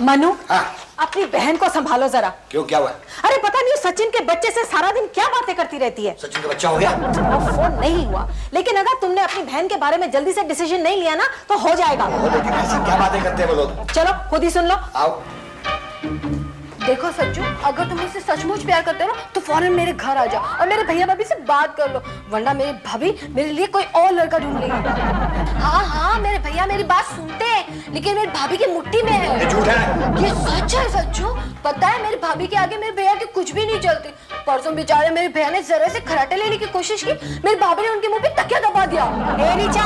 मनु, हाँ। अपनी बहन को संभालो जरा। क्यों, क्या हुआ? अरे पता नहीं सचिन के बच्चे से सारा दिन क्या बातें करती रहती है। सचिन का बच्चा हो गया? फोन नहीं हुआ, लेकिन अगर तुमने अपनी बहन के बारे में जल्दी से डिसीजन नहीं लिया ना तो हो जाएगा। लेकिन ऐसी क्या बातें करते हैं वो लोग? चलो खुद ही सुन लो। आओ। देखो सच्चू, अगर तुम मुझसे सचमुच प्यार करते हो ना तो फौरन मेरे घर आ जाओ और मेरे भैया भाभी से बात कर लो, वरना मेरी भाभी मेरे लिए कोई और लड़का ढूंढ लेगी। हाँ हाँ, मेरे भैया मेरी बात सुनते हैं, लेकिन मेरी भाभी की मुट्ठी में है। ये झूठ है। ये सच है सच्चू। पता है मेरी भाभी के आगे मेरे भैया की कुछ भी नहीं चलती। परसों बेचारे मेरे भैया ने जरा से खराटे लेने की कोशिश की, मेरी भाभी ने उनके मुंह पे तकिया दबा दिया। ए रीचा,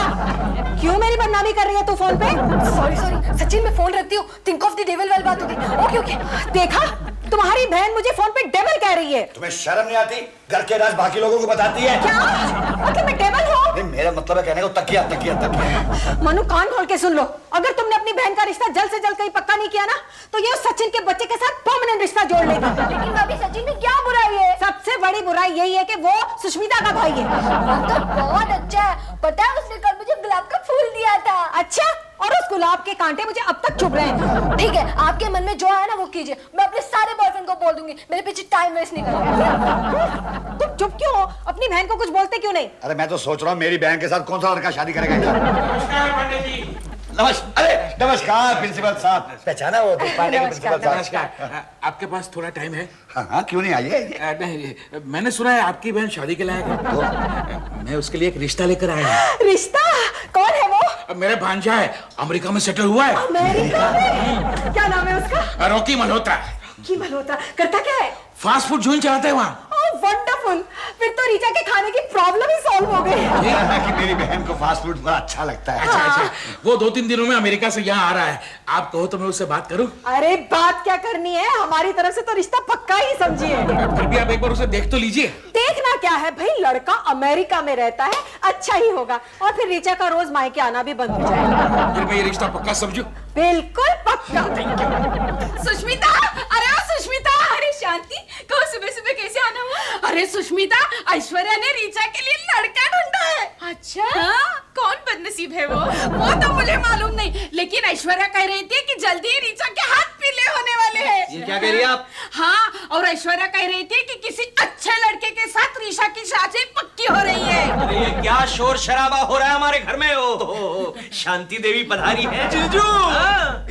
क्यों मेरी बदनामी कर रही है तू फोन पे? सॉरी सॉरी सचिन, मैं फोन रखती हूँ। थिंक ऑफ द डेविल वाली बात होगी। Okay okay. देखा, तुम्हारी बहन मुझे फोन पे डेविल कह रही है। तुम्हें शर्म नहीं आती? घर के राज बाकी लोगों को बताती है। क्या मतलब मैं डेविल हूँ? नहीं, मेरा मतलब है कहने को तकिया तकिया तकिया। मनु, कान खोल के सुन लो, अगर तुमने अपनी बहन का रिश्ता जल्द से जल्द कहीं पक्का नहीं किया ना तो ये सचिन के बच्चे के साथ परमानेंट रिश्ता जोड़ लेगी। लेकिन भाभी सचिन में क्या बुराई है? सबसे बड़ी बुराई यही है कि वो सुष्मिता का भाई है। तो बहुत अच्छा है। पता है उसने कल मुझे गुलाब का फूल दिया था। अच्छा, और उस गुलाब के कांटे मुझे अब तक चुभ रहे हैं। ठीक है, आपके मन में जो आया ना वो कीजिए। मैं अपने सारे बॉयफ्रेंड को बोल दूंगी, मेरे पीछे टाइम वेस्ट नहीं करना। तुम चुप क्यों हो? अपनी बहन को कुछ बोलते क्यों नहीं? अरे मैं तो सोच रहा हूँ मेरी बहन के साथ कौन सा लड़का शादी करेगा। नमस्कार प्रिंसिपल साहब। पहचाना वो पार्टी के प्रिंसिपल साहब? नमस्कार। आपके पास थोड़ा टाइम है? हाँ हाँ, क्यों नहीं, आइए। नहीं, मैंने सुना है आपकी बहन शादी के लायक है। मैं उसके लिए एक रिश्ता लेकर आया हूँ। रिश्ता? कौन है वो? मेरा भांजा है, अमेरिका में सेटल हुआ है। अमेरिका में? क्या नाम है उसका? रॉकी मल्होत्रा। की मल्होत्रा करता क्या है? फास्ट फूड जॉइंट चलाते हैं वहाँ। वंडरफुल, फिर तो रीचा के खाने की प्रॉब्लम ही सॉल्व हो गई। कि मेरी बहन को फास्ट फूड बड़ा अच्छा लगता है। अच्छा, वो 2-3 दिनों में अमेरिका से यहाँ आ रहा है। आप कहो तो मैं उससे बात करूँ? अरे बात क्या करनी है, हमारी तरफ से तो रिश्ता पक्का ही समझिए। फिर भी आप एक बार उसे देख तो लीजिए। देखना क्या है भाई, लड़का अमेरिका में रहता है, अच्छा ही होगा। और फिर रीचा का रोज मायके आना भी बंद हो जाएगा। फिर मैं ये रिश्ता पक्का समझूं? बिल्कुल पक्का। सुष्मिता, अरे सुष्मिता, अरे शांति, कहो सुबह सुबह कैसे आना हुआ? अरे सुष्मिता, ऐश्वर्या ने रीचा के लिए लड़का ढूंढा है। अच्छा? हाँ, कौन बदनसीब है वो तो मुझे मालूम नहीं, लेकिन ऐश्वर्या कह रही थी कि जल्दी ही रीचा के हाथ पीले होने वाले हैं। ये क्या कह रही है आप? हाँ, और ऐश्वर्या कह रही थी कि किसी अच्छे लड़के के साथ रीचा की शादी पक्की हो रही है। अरे ये क्या शोर शराबा हो रहा है हमारे घर में? ओ, शांति देवी पधारी है। जीजू,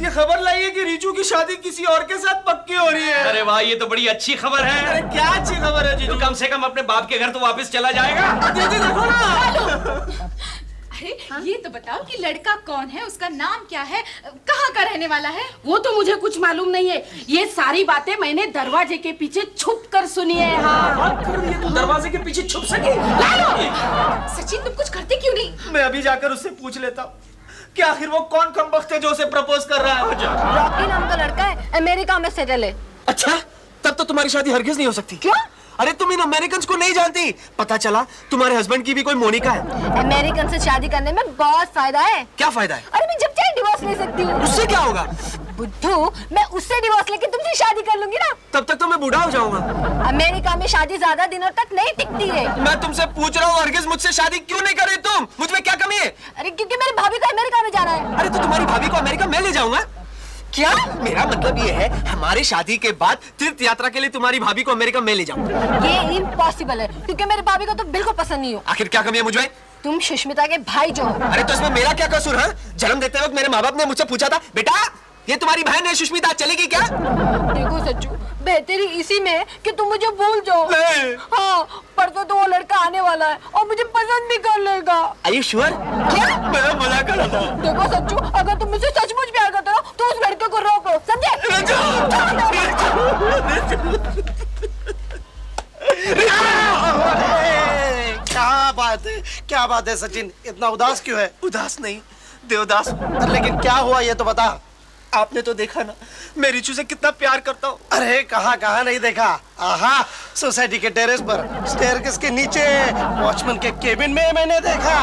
ये खबर लाइए कि रीचू की शादी किसी और के साथ पक्की हो रही है। अरे वाह, ये तो बड़ी अच्छी खबर है। अरे क्या अच्छी खबर है जीजू? तो कम से कम अपने बाप के घर तो वापस चला जाएगा। दीदी देखो ना। अरे ये तो बताओ कि लड़का कौन है, उसका नाम क्या है, कहाँ का रहने वाला है? वो तो मुझे कुछ मालूम नहीं है। ये सारी बातें मैंने दरवाजे के पीछे छुप कर सुनी है। हाँ, दरवाजे के पीछे छुप सके? सचिन तुम कुछ करते क्यों नहीं? मैं अभी जाकर उससे पूछ लेता हूँ कि आखिर वो कौन कमबख्त है जो उसे प्रपोज कर रहा है। रॉकी नाम का लड़का है, अमेरिका में सेटल है। अच्छा, तब तो तुम्हारी शादी हरगिज नहीं हो सकती। क्यों? अरे तुम इन अमेरिकन को नहीं जानती। पता चला तुम्हारे हस्बैंड की भी कोई मोनिका है। अमेरिकन से शादी करने में बहुत फायदा है। क्या फायदा है? अरे मैं जब चाहे डिवोर्स ले सकती हूँ। उससे क्या होगा? बुद्धू, मैं उससे डिवोर्स लेके तुमसे शादी कर लूंगी ना। तब तक तो मैं बूढ़ा हो जाऊंगा। अमेरिका में शादी ज्यादा दिनों तक नहीं टिकती है। मैं तुमसे पूछ रहा हूँ, हरगिज मुझसे शादी क्यों नहीं कर रही तुम? मुझ में क्या कमी है? अरे क्योंकि मेरी भाभी को अमेरिका में जाना है। अरे तो तुम्हारी भाभी को अमेरिका मैं ले जाऊंगा। क्या? मेरा मतलब ये है, हमारी शादी के बाद तीर्थ यात्रा के लिए तुम्हारी भाभी को अमेरिका में ले जाऊंगा। ये इम्पॉसिबल है, क्योंकि मेरी भाभी को तो बिल्कुल पसंद नहीं हो। आखिर क्या कमी है मुझे? तुम सुष्मिता के भाई जो हो। अरे तो इसमें मेरा क्या कसूर है? जन्म देते वक्त मेरे माँ बाप ने मुझसे पूछा था, बेटा ये तुम्हारी बहन है सुष्मिता, चलेगी क्या? देखो सच्चू, बेहतरी इसी में है कि तुम मुझे भूल जाओ। हाँ, परसों तो वो लड़का आने वाला है और मुझे पसंद भी कर लेगा। Are you sure? क्या? मैं मजाक कर रहा था। देखो सच्चू, अगर तुम मुझसे सचमुच प्यार करते हो तो उस लड़के को रोको, समझे? क्या बात है सचिन, इतना उदास क्यों है? उदास नहीं, देवदास। लेकिन क्या हुआ ये तो बता। आपने तो देखा ना, मैं रिचू से कितना प्यार करता हूँ। अरे कहाँ नहीं देखा। आहा, सोसाइटी के टेरेस पर, स्टेयरकेस के नीचे, वॉचमैन के केबिन में मैंने देखा।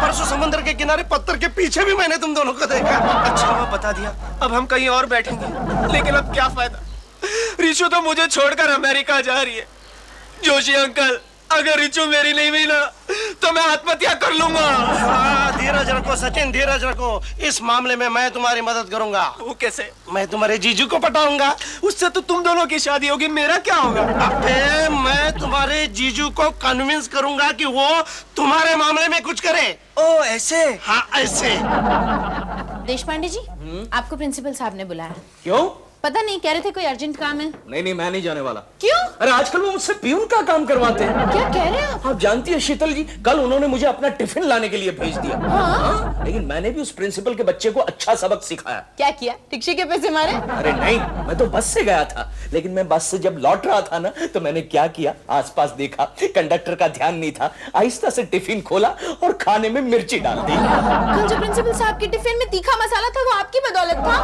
परसों समुद्र के किनारे पत्थर के पीछे भी मैंने तुम दोनों को देखा। अच्छा हुआ बता दिया, अब हम कहीं और बैठेंगे। लेकिन अब क्या फायदा, रिचू तो मुझे छोड़कर अमेरिका जा रही है। जोशी अंकल, अगर रिचू मेरी नहीं हुई ना तो मैं आत्महत्या कर लूंगा। हाँ, धीरज रखो सचिन, धीरज रखो। इस मामले में मैं तुम्हारी मदद करूंगा। वो कैसे? मैं तुम्हारे जीजू को पटाऊंगा। उससे तो तुम दोनों की शादी होगी, मेरा क्या होगा? अबे मैं तुम्हारे जीजू को कन्विंस करूंगा कि वो तुम्हारे मामले में कुछ करे। ओ ऐसे? हाँ ऐसे। देशपांडे जी, आपको प्रिंसिपल साहब ने बुलाया। क्यों? पता नहीं, कह रहे थे कोई अर्जेंट काम है। नहीं, मैं नहीं जाने वाला। क्यों? अरे आजकल वो मुझसे प्यून का काम करवाते हैं। क्या कह रहे हैं आप? आप जानती है शीतल जी, कल उन्होंने मुझे अपना टिफिन लाने के लिए भेज दिया। हाँ? लेकिन मैंने भी उस प्रिंसिपल के बच्चे को अच्छा सबक सिखाया। क्या किया? रिक्शे के पैसे मारे? अरे नहीं, मैं तो बस से गया था, लेकिन मैं बस से जब लौट रहा था ना, तो मैंने क्या किया, आसपास देखा, कंडक्टर का ध्यान नहीं था, आहिस्ता से टिफिन खोला और खाने में मिर्ची डाल दी। कल जो प्रिंसिपल साहब के टिफिन में तीखा मसाला था, वो आपकी बदौलत था।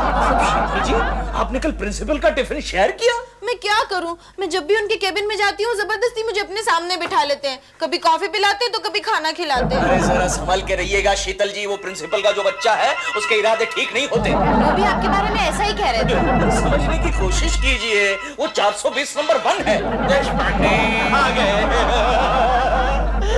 शीतल जी, आपने कल प्रिंसिपल का टिफिन शेयर किया? मैं क्या करूं? मैं जब भी उनके केबिन में जाती हूँ, जबरदस्ती मुझे अपने सामने बिठा लेते हैं। कभी कॉफी पिलाते तो कभी खाना खिलाते। अरे जरा संभल के रहिएगा शीतल जी, वो प्रिंसिपल का जो बच्चा है उसके इरादे ठीक नहीं होते। वो भी आपके बारे में ऐसा ही कह रहे थे। समझने की कोशिश कीजिए, वो 420 नंबर 1 है। देशपांडे आ गए।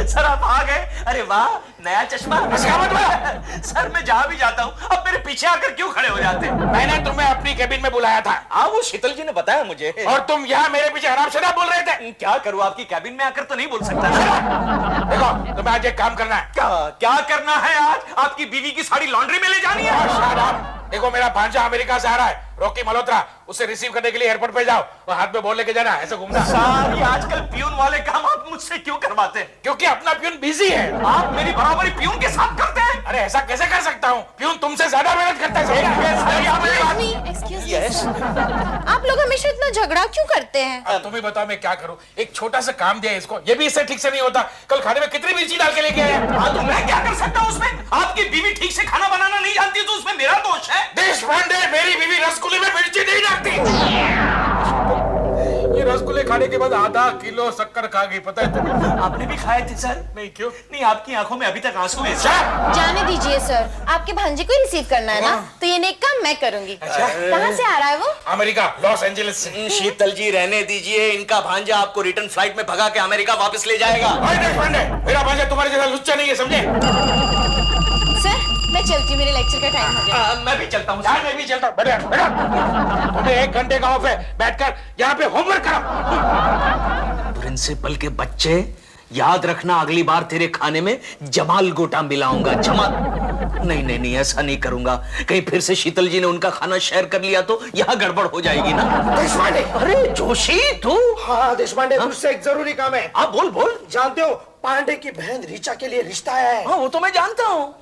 सर आप आ गए? अरे वाह, नया चश्मा। सर मैं जहाँ भी जाता हूँ अब मेरे पीछे आकर क्यों खड़े हो जाते? मैंने तुम्हें अपनी केबिन में बुलाया था हाँ, वो शीतल जी ने बताया मुझे। और तुम यहाँ मेरे पीछे आराम से ना बोल रहे थे। क्या करूँ, आपकी कैबिन में आकर तो नहीं बोल सकता। देखो तुम्हें आज एक काम करना है। क्या करना है आज? आपकी बीवी की साड़ी लॉन्ड्री में ले जानी है? देखो मेरा भांजा अमेरिका से आ रहा है, रॉकी मल्होत्रा, उसे रिसीव करने के लिए एयरपोर्ट पे जाओ और हाथ में बोल लेके जाना, ऐसे घूमना। सारी आजकल प्यून वाले काम आप मुझसे क्यों करवाते हैं? क्योंकि अपना प्यून बिजी है। आप मेरी बराबरी प्यून के साथ करते हैं? अरे ऐसा कैसे कर सकता हूँ? प्यून तुमसे ज्यादा मेहनत करता है। Excuse me, Yes. आप लोग हमेशा इतना झगड़ा क्यों करते हैं? तुम ही बताओ मैं क्या करूँ? एक छोटा सा काम दिया इसको, ये भी इससे ठीक से नहीं होता। कल खाने में कितनी मिर्ची डाल के लेके आया। हाँ, तो मैं क्या कर सकता हूँ उसमें? आपकी बीवी ठीक से खाना बनाना नहीं जानती तो उसमें मेरा दोष है? देशपांडे, मेरी बीवी रसगुल्ले में मिर्ची नहीं डालती। ये रसगुल्ले खाने के बाद आधा किलो शक्कर खा गई, पता है तुम्हें? आपने भी खाए थे सर? नहीं, क्यों? नहीं, आपकी आंखों में अभी तक आंसू है। जाने दीजिए सर, आपके भांजे को रिसीव करना है ना, तो ये नेक काम मैं करूंगी। कहाँ से आ रहा है वो? अमेरिका, लॉस एंजलिस से। शीतल जी रहने दीजिए, इनका भांजा आपको रिटर्न फ्लाइट में भगा के अमेरिका वापस ले जाएगा। अरे देशपांडे, मेरा भांजा तुम्हारे जैसा लुच्चा नहीं है, समझे? सर मैं चलती हूँ, मेरे लेक्चर का टाइम हो गया। मैं भी चलता हूँ। मैं भी चलता हूँ। बैठो, बैठो। तुम्हें 1 घंटे का ऑफ है, बैठकर यहाँ पे होमवर्क करो। प्रिंसिपल के बच्चे, याद रखना अगली बार तेरे खाने में जमाल गोटा मिलाऊंगा। जमाल नहीं, ऐसा नहीं करूंगा। कहीं फिर से शीतल जी ने उनका खाना शेयर कर लिया तो यहाँ गड़बड़ हो जाएगी ना। देशपांडे, अरे जोशी तू। हाँ देशपांडे, तुझसे एक जरूरी काम है। आप बोल। जानते हो पांडे की बहन रीचा के लिए रिश्ता आया है। हाँ, वो तो मैं जानता हूँ।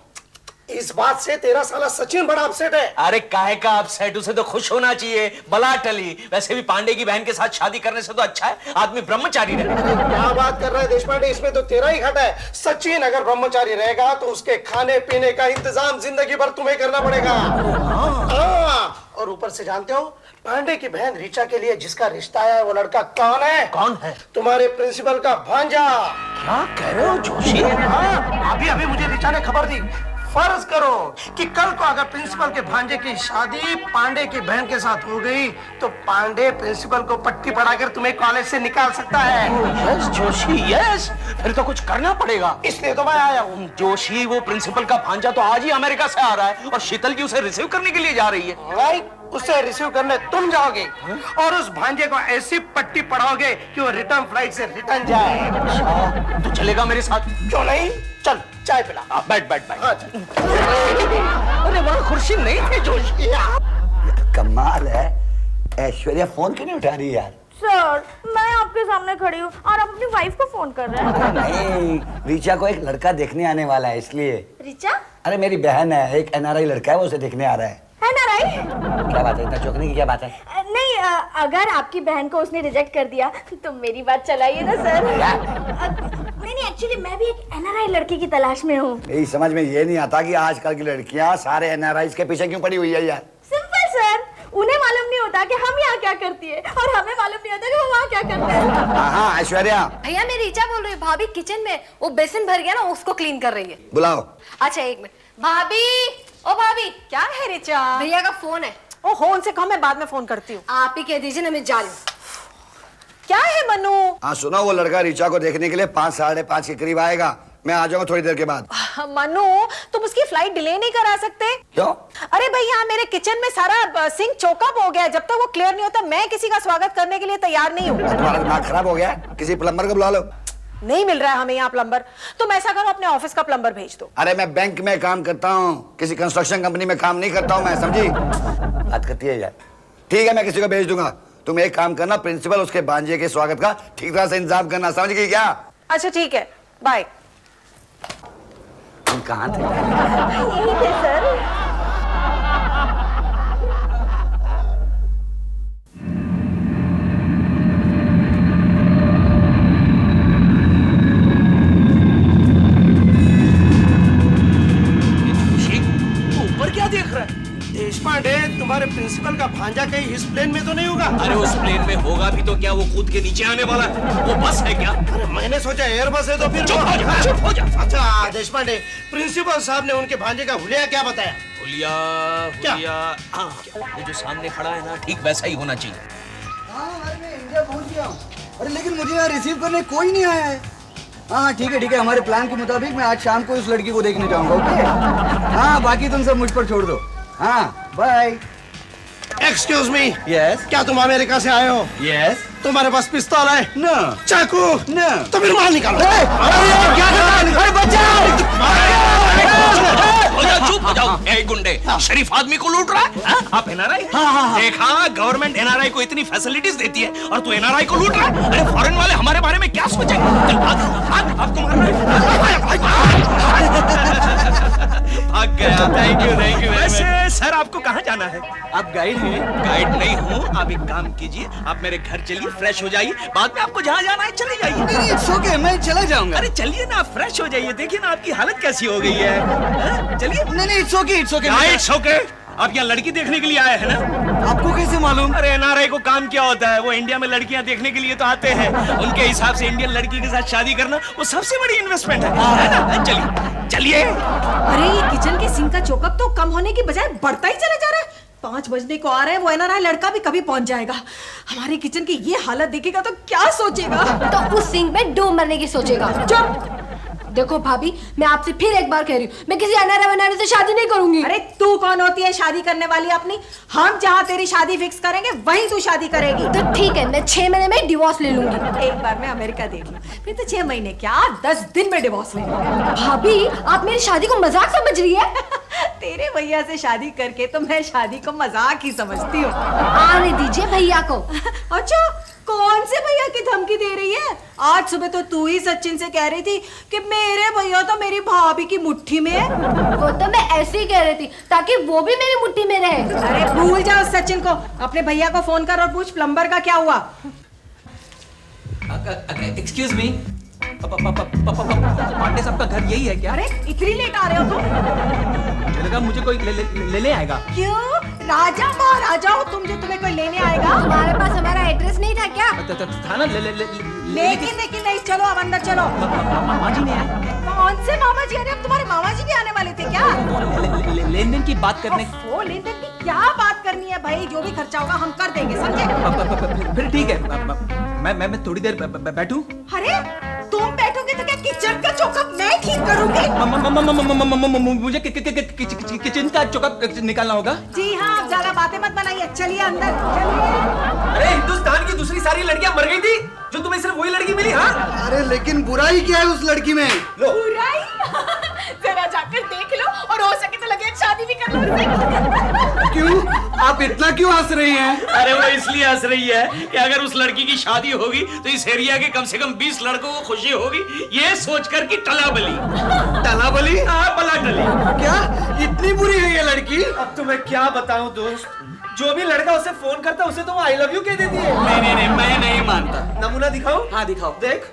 इस बात से तेरा साला सचिन बड़ा अपसेट है। अरे काहे का अपसेट, उसे तो खुश होना चाहिए, बला टली। वैसे भी पांडे की बहन के साथ शादी करने से तो अच्छा है आदमी ब्रह्मचारी रहे। क्या बात कर रहा है देशपांडे, इसमें तो तेरा ही घाटा है। सचिन अगर ब्रह्मचारी रहेगा तो उसके खाने पीने का इंतजाम जिंदगी भर तुम्हें करना पड़ेगा। हाँ, और ऊपर से जानते हो पांडे की बहन रीचा के लिए जिसका रिश्ता आया है वो लड़का कौन है? कौन है? तुम्हारे प्रिंसिपल का भांजा। क्या कह रहे हो जोशी? हाँ, अभी मुझे रीचा ने खबर दी। फर्ज करो कि कल को अगर प्रिंसिपल के भांजे की शादी पांडे की बहन के साथ हो गई तो पांडे प्रिंसिपल को पट्टी पढ़ाकर तुम्हें कॉलेज से निकाल सकता है। Yes Joshi, yes. फिर तो कुछ करना पड़ेगा। इसलिए तो मैं आया हूँ। जोशी, वो प्रिंसिपल का भांजा तो आज ही अमेरिका से आ रहा है और शीतल जी उसे रिसीव करने के लिए जा रही है। राइट, उसे रिसीव करने तुम जाओगे और उस भांजे को ऐसी पट्टी पढ़ाओगे कि वो रिटर्न फ्लाइट से रिटर्न जाए। तू चलेगा मेरे साथ? क्यों नहीं, चल चाय पिला। बैठ। हाँ, चल। अरे वहाँ खुर्शी नहीं थी जोशी। कमाल है, ऐश्वर्या फोन क्यों नहीं उठा रही यार? सर मैं आपके सामने खड़ी हूँ और आप अपनी वाइफ को फोन कर रहे हैं। नहीं, रीचा को एक लड़का देखने आने वाला है इसलिए। रिचा? अरे मेरी बहन है, एक NRI लड़का है, वो उसे देखने आ रहा है। NRI? क्या बात है, इतना चौंकने की क्या बात है? नहीं, अगर आपकी बहन को उसने रिजेक्ट कर दिया तो मेरी बात चलाइए ना सर। नहीं, एक्चुअली मैं भी एक NRI लड़की की तलाश में हूँ। यही समझ में ये नहीं आता कि आजकल की लड़कियां सारे NRIs के पीछे क्यों पड़ी हुई है यार। सिंपल सर, उन्हें मालूम नहीं होता कि हम यहाँ क्या करती है और हमें मालूम नहीं होता कि वो वहाँ क्या करते हैं। हाँ ऐश्वर्या। भैया मैं रीचा बोल रही हूँ। भाभी किचन में वो बेसिन भर गया ना, उसको क्लीन कर रही है। बुलाओ। अच्छा 1 मिनट। भाभी, ओ भाभी। क्या है रिचा? भैया का फोन है। ओहो, उनसे कहो मैं बाद में फोन करती हूँ। आप ही कह दीजिए ना, मैं जा रही हूँ। क्या है मनु? हाँ सुनो, वो लड़का रीचा को देखने के लिए 5 साढ़े 5 के करीब आएगा। मैं आ जाऊंगा थोड़ी देर के बाद। मनु, तुम उसकी फ्लाइट डिले नहीं करा सकते? क्यों? अरे भाई, यहाँ मेरे किचन में सारा सिंक चोकअप हो गया है। जब तक वो क्लियर नहीं होता मैं किसी का स्वागत करने के लिए तैयार नहीं हूँ। तुम्हारा दिमाग खराब हो गया है? किसी प्लम्बर को बुला लो। नहीं मिल रहा है हमें यहाँ प्लम्बर। तुम ऐसा करो, अपने ऑफिस का प्लम्बर भेज दो। अरे मैं बैंक में काम करता हूँ, किसी कंस्ट्रक्शन कंपनी में काम नहीं करता हूँ मैं, समझी? बात करती है यार। ठीक है, मैं किसी को भेज दूंगा। तुम एक काम करना, प्रिंसिपल उसके भांजे के स्वागत का ठीक तरह से इंतजाम करना, समझ गई क्या? अच्छा ठीक है, बाय। तुम कहाँ थे? यही थे सर। ऊपर क्या देख रहा है? देशपांडे, तुम्हारे प्रिंसिपल का भांजा कहीं इस प्लेन में तो नहीं होगा? अरे उस प्लेन में होगा भी तो क्या वो कूद के नीचे आने वाला है? वो बस है क्या? अरे मैंने सोचा एयर बस है तो फिर चुप हो जा, चुप हो जा। अच्छा देशपांडे, प्रिंसिपल साहब ने उनके भांजे का हुलिया क्या बताया? हुलिया, क्या? हुलिया, हाँ, वो जो सामने खड़ा है ना, ठीक वैसा ही होना चाहिए। हाँ भाई, मैं इंडिया पहुंच गया हूँ। अरे लेकिन मुझे यहाँ रिसीव करने कोई नहीं आया है। हाँ ठीक है, हमारे प्लान के मुताबिक मैं आज शाम को उस लड़की को देखने जाऊंगा, ओके? हाँ, बाकी तुम सब मुझ पर छोड़ दो। हाँ, बाय। एक्सक्यूज मी, यस क्या तुम अमेरिका से आए हो? यस। तुम्हारे पास पिस्तौल है? नो चाकू? नो। तो फिर माल निकालो। क्या कर रहा है? अरे हो जाओ, चुप हो जाओ। ए गुंडे, शरीफ आदमी को लूट रहा है? हाँ? आप एनआरआई? हाँ। देखा, गवर्नमेंट एनआरआई को इतनी फैसिलिटीज देती है और तू एनआरआई को लूट रहा है? अरे फॉरेन वाले हमारे बारे में क्या सोचेंगे? चल भाग, अब तुम्हारा भाग गया। Thank you. वैसे सर, आपको कहाँ जाना है? आप गाइड हैं? गाइड नहीं हूँ। आप एक काम कीजिए, आप मेरे घर चलिए, फ्रेश हो जाइए, बाद में आपको जहाँ जाना है चले जाइए। नहीं, इट्स ओके, मैं चला जाऊंगा। अरे चलिए ना, फ्रेश हो जाइए। देखिए ना आपकी हालत कैसी हो गई है। हाँ? चलिए। नहीं, it's okay, it's okay. It's okay. आप यहाँ लड़की देखने के लिए आए हैं ना? आपको कैसे मालूम? अरे एनआरआई को काम क्या होता है? वो इंडिया में लड़कियां देखने के लिए तो आते हैं। उनके हिसाब से इंडियन लड़की के साथ शादी करना वो सबसे बड़ी इन्वेस्टमेंट है ना? चलिए। अरे ये किचन के सिंक का चोकअप तो कम होने की बजाय बढ़ता ही चला जा रहा है। 5 बजने को आ रहे हैं, वो एनआरआई लड़का भी कभी पहुंच जाएगा। हमारे किचन की ये हालत देखेगा तो क्या सोचेगा? तो उस सिंक में डूब मरने की सोचेगा। चुप। देखो भाभी, मैं आपसे फिर एक बार कह रही हूँ, मैं किसी अनारे से शादी नहीं करूंगी। अरे तू कौन होती है शादी करने वाली अपनी? हम जहाँ तेरी शादी फिक्स करेंगे वहीं तू शादी करेगी। तो ठीक है, मैं 6 महीने में डिवोर्स ले लूंगी। एक बार मैं अमेरिका देख लूं, फिर तो 6 महीने क्या 10 दिन में डिवोर्स ले लूंगी। भाभी, आप मेरी शादी को मजाक समझ रही है? तेरे भैया से शादी करके तो मैं शादी को मजाक ही समझती हूँ। आने दीजिए भैया को। अच्छा, कौन से भैया की धमकी दे रही है? आज सुबह तो तू ही सचिन से कह रही थी कि मेरे भैया तो मेरी भाभी की मुट्ठी में है। वो तो मैं ऐसे ही कह रही थी ताकि वो भी मेरी मुट्ठी में रहे। अरे भूल जाओ सचिन को, अपने भैया को फोन कर और पूछ प्लम्बर का क्या हुआ। एक्सक्यूज मी, पांडे साहब का घर यही है क्या? अरे इतनी लेट आ रहे हो तुम? मुझे लगा मुझे कोई लेने आएगा। क्यों? राजा महाराजा हो तुम जो तुम्हें कोई लेने आएगा? तुम्हारे पास हमारा एड्रेस नहीं था क्या? था ना? लेकिन नहीं, चलो अब अंदर चलो। मामा जी ने आए? कौन से मामा जी? अरे अब तुम्हारे मामा जी भी आने वाले थे क्या? लेन देन की बात करने। वो लेन देन की क्या बात करनी है भाई? जो भी खर्चा होगा हम कर देंगे, समझे? फिर ठीक है, मैं थोड़ी देर बैठूं? अरे तुम बैठोगे तो क्या किचन का चौकअप मैं ठीक करूंगी? मुझे किचन का चौकअप निकालना होगा। जी हाँ, आप ज्यादा बातें मत बनाइए, चलिए अंदर चलिए। अरे हिंदुस्तान की दूसरी सारी लड़कियां मर गई थी, जो तुम्हें सिर्फ वही लड़की मिली? हाँ, अरे लेकिन बुराई क्या है उस लड़की में? बुराई? जरा जाकर देख लो, और हो सके तो लगे शादी भी कर लो। क्यों? आप इतना क्यों हंस रही हैं? अरे वो इसलिए हंस रही है कि अगर उस लड़की की शादी होगी तो इस एरिया के कम से कम 20 लड़कों को खुशी होगी, ये सोचकर कि टला बली। टला बली? हाँ, बला टली। क्या इतनी बुरी है ये लड़की? अब तो मैं क्या बताऊं दोस्त, जो भी लड़का उसे फोन करता उसे तो वो आई लव यू कह देती है। नहीं, मैं नहीं मानता। नमूना दिखाओ। हाँ दिखाओ। देख।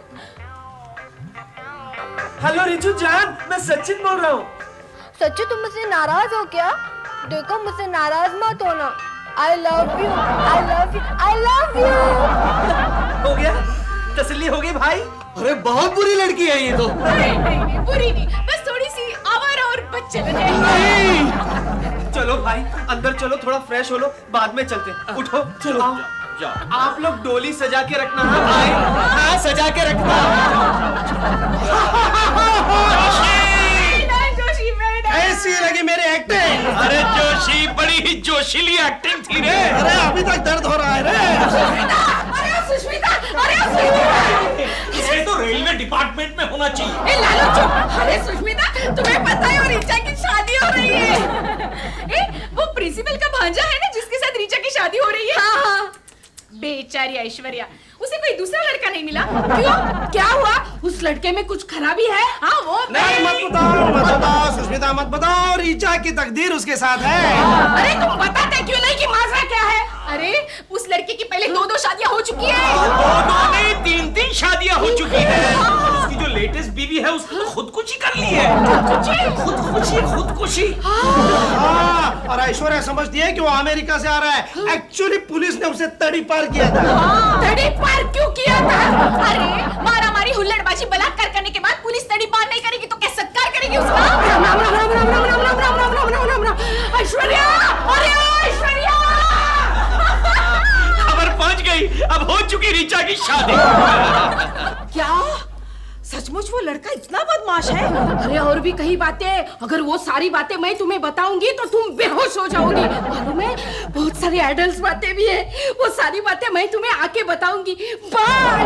हेलो रिचू जान, मैं सचिन बोल रहा हूँ। सच्ची तुम मुझसे नाराज हो क्या? देखो मुझसे नाराज मत होना। I love you, I love you, I love you। हो गया? तसल्ली हो गई भाई? अरे बहुत बुरी लड़की है ये तो। नहीं, बुरी नहीं, बस थोड़ी सी आवारा और बच्चन है। चलो भाई, अंदर चलो, थोड़ा फ्रेश हो लो, बाद में चलते हैं। उठो, चलो। आप लोग डोली सजा के रखना। हाँ सजा के रखना। ऐसी लगी मेरी एक्टिंग। अरे जोशी, बड़ी ही जोशीली एक्टिंग थी रे। अरे अभी तक दर्द हो रहा है रे। इसे तो रेलवे डिपार्टमेंट में होना चाहिए। ए लालू चुप। अरे सुष्मिता, तुम्हें पता है वो रीचा की शादी हो रही है। ए वो प्रिंसिपल का भांजा है ना जिसके साथ रीचा की शादी हो रही है। हाँ। बेचारी ऐश्वर्या, उसे कोई दूसरा लड़का नहीं मिला। क्यों? क्या हुआ? उस लड़के में कुछ खराबी है? हाँ वो नहीं मत बताओ सुष्मिता, मत बताओ। रीचा की तकदीर उसके साथ है। अरे तुम बताते क्यों नहीं कि माजरा क्या है? अरे उस लड़के की पहले 2 शादियां हो चुकी है। 2 नहीं 3 शादियां हो चुकी है। उसकी जो लेटेस्ट बीवी है उसने तो खुदकुशी कर ली है। खुदकुशी। हाँ, और ऐश्वर्या समझती है कि वो अमेरिका से आ रहा है। एक्चुअली पुलिस ने उसे तड़ी पार किया था। तड़ी पार क्यों किया था? अरे मारामारी हुल्लड़बाजी बलात्कार करने के बाद पुलिस तड़ी पार नहीं करेगी तो क्या सत्कार करेगी उसका? राम राम राम राम राम राम राम राम राम राम राम राम राम। ऐश्वर्या, अरे ऐश्वर्या, खबर पहुंच गई, अब हो चुकी रीचा की शादी। क्या सचमुच वो लड़का इतना बदमाश है? अरे और भी कई बातें। अगर वो सारी बातें मैं तुम्हें बताऊंगी तो तुम बेहोश हो जाओगी। मालूम है, बहुत सारी एडल्ट बातें भी है। वो सारी बातें मैं तुम्हें आके बताऊंगी। बाय।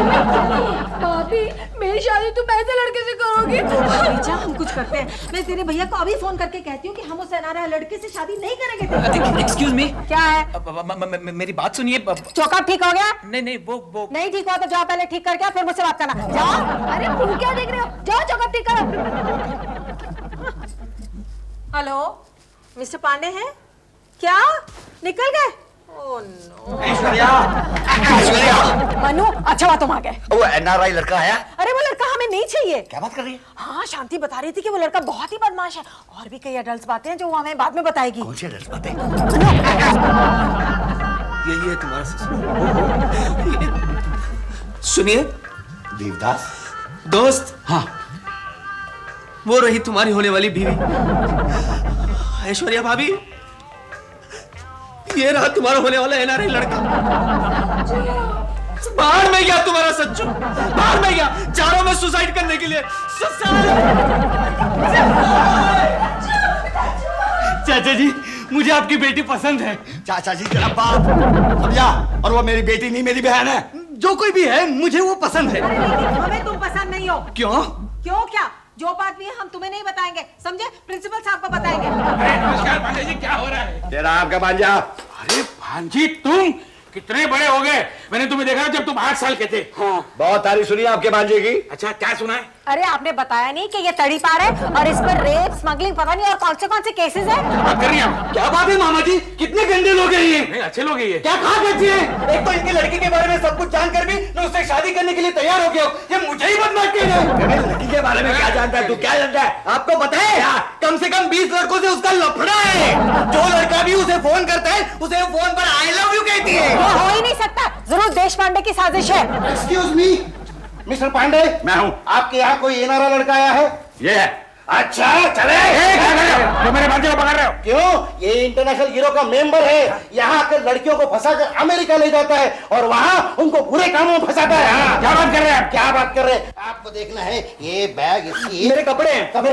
भाभी, मेरी शादी तुम ऐसे लड़के से करोगी? रीचा, हम कुछ करते हैं। मैं तेरे भैया को अभी फोन करके कहती हूँ कि हम उस अनारा लड़के से शादी नहीं करेंगे। एक्सक्यूज मी, क्या है? मेरी बात सुनिए। चौकअप ठीक हो गया? नहीं वो नहीं ठीक हुआ तो जाओ पहले ठीक करके फिर मुझसे बात करना। जाओ। अरे क्या देख रहे हो? जाओ चौकअप ठीक करो। हेलो, मिस्टर पांडे हैं? क्या निकल गए? Oh no. ऐश्वर्या, ऐश्वर्या, मनु, अच्छा हुआ तुम आ गए। वो एनआरआई लड़का है। अरे वो लड़का हमें नहीं चाहिए। क्या बात कर रही है? हाँ, शांति बता रही थी कि वो लड़का बहुत ही बदमाश है। और भी कई एडल्ट बातें हैं जो वो हमें बाद में बताएगी। कौन सी एडल्ट बातें? यही है तुम्हारा ससुर। सुनिए देवदास दोस्त। हाँ, वो रही तुम्हारी होने वाली बीवी ऐश्वर्या भाभी। ये रहा तुम्हारा होने वाला एनआरआई लड़का। बाहर में गया तुम्हारा सच्चू, बाहर में गया चारों में सुसाइड करने के लिए। चाचा जी, मुझे आपकी बेटी पसंद है। चाचा जी तेरा बाप समझा? और वो मेरी बेटी नहीं, मेरी बहन है। जो कोई भी है, मुझे वो पसंद है। अरे लेकिन हमें तुम पसंद नहीं हो। क्यों? क्यों क्या? जो बात भी है हम तुम्हें नहीं बताएंगे, समझे? प्रिंसिपल साहब को बताएंगे। नमस्कार पांडे जी, क्या हो रहा है? तेरा आपका भांजा। अरे भांजी, तुम कितने बड़े हो गए? मैंने तुम्हें देखा जब तुम 8 साल के थे। हाँ, बहुत तारीफ सुनी आपके भांजे की। अच्छा, क्या सुना है? अरे आपने बताया नहीं कि ये तड़ी पार है और इस पर रेप, स्मगलिंग, पता नहीं और कौन से केसेस है। बात कर रही हैं? क्या बात है मामा जी, कितने गंदे लोग हैं ये। नहीं, अच्छे लोग हैं ये। क्या कहा करती है? एक तो इनकी लड़की के बारे में सब कुछ जानकर भी मैं उससे शादी करने के लिए तैयार हो गया हूँ। ये मुझे ही बदमाश कह रहे हैं। लड़की के बारे में क्या जानता है तू? क्या जानता है? आपको पता है, कम से कम 20 लड़कों से उसका लफड़ा है। जो लड़का भी उसे फोन करता है, उसे फोन पर आई लव यू कहती है। ये हो ही नहीं सकता। जरूर देश पांडे की साजिश है। Excuse me, mister Pandey. मैं हूँ। आपके यहाँ कोई एनआरआई लड़का आया है? ये है। अच्छा चले। तो मेरे भांजे को पकड़ रहे हो? क्यों? ये इंटरनेशनल गिरोह का मेंबर है। यहाँ आकर लड़कियों को फंसाकर अमेरिका ले जाता है और वहाँ उनको बुरे कामों में फंसाता है। हाँ, क्या बात कर रहे हैं? क्या बात कर रहे हैं? आपको देखना है ये बैग, इसकी मेरे कपड़े हैं। कपड़े।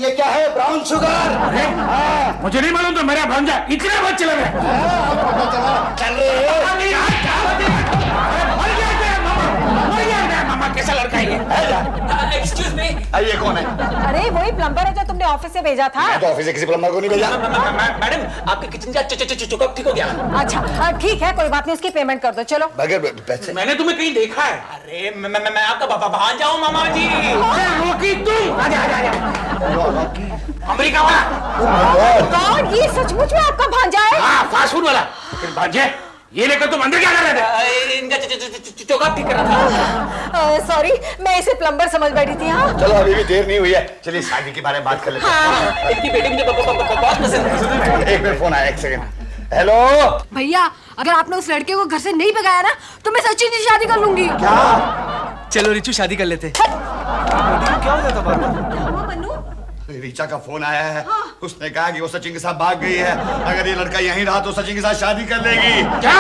ये क्या है? Brown sugar. हाँ, मुझे नहीं मालूम तो मेरा भांजा इतने बात चला गया। पता चला। चल मामा, कैसा लड़का है ये? एक्सक्यूज मी, ये कौन है? अरे वही प्लम्बर है जो तुमने ऑफिस से भेजा था। मैं तो ऑफिस से किसी प्लम्बर को नहीं भेजा। मैडम आपके किचन का चुकअप ठीक हो गया? अच्छा ठीक है, कोई बात नहीं, उसकी पेमेंट कर दो। चलो। बगैर पैसे। मैंने तुम्हें कहीं देखा है। अरे मैं आपका भांजा हूँ मामा जी। रोकी तुम? अमेरिका वाला? कौन? ये सचमुच में आपका भांजा है? हाँ, फास्ट फूड वाला। फिर भांजे, ये लेकर तुम अंदर क्या कर रहे थे? इनका चुकअप ठीक कर रहा था। सॉरी, मैं इसे प्लम्बर समझ बैठी थी। हाँ चलो, अभी भी देर नहीं हुई है, चलिए शादी के बारे में बात कर लेते हैं। इनकी बेटी मुझे बहुत पसंद है। एक मिनट, फोन आया, एक सेकंड। हेलो। भैया, अगर आपने उस लड़के को घर से नहीं भगाया ना तो मैं सच्ची से शादी कर लूंगी। चलो रिचू, शादी कर लेते। क्या हो जाता बाबा? क्या हुआ मन्नू? अरे रीचा का फोन आया है। उसने कहा कि वो सचिन के साथ भाग गई है। अगर ये लड़का यहीं रहा तो सचिन के साथ शादी कर लेगी। क्या?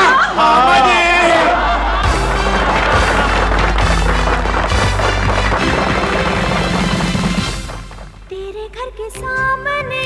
तेरे घर के सामने